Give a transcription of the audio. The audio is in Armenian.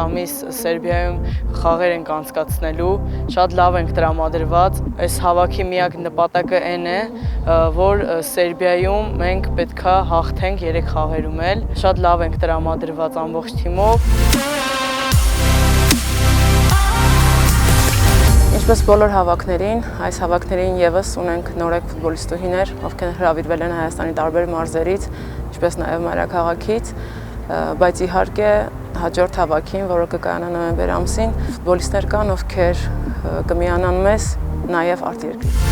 ամիս Սերբիայում խաղեր ենք անցկացնելու, շատ լավ ենք տրամադրված, այս հավաքի միակ նպատակը այն է, որ Սերբիայում մենք պետքա հաղթենք 3 խաղերում էլ, շատ լավ ենք տրամադրված ամբողջ թիմով։ Ինչպես բոլոր հավաքներին, այս հավաքներին ևս ունենք նորեկ ֆուտբոլիստուհիներ, ովքեր հրավիրվել են Հայաստանի տարբեր մարզերից, ինչպես նաև մայրաքաղաքից, բայց իհարկե հաջորդ հավաքին, որը կկայանա նոյեմբեր ամսին, ֆուտբոլիստներ կան, ովքեր կմիանան մեզ նաև արտերկրից։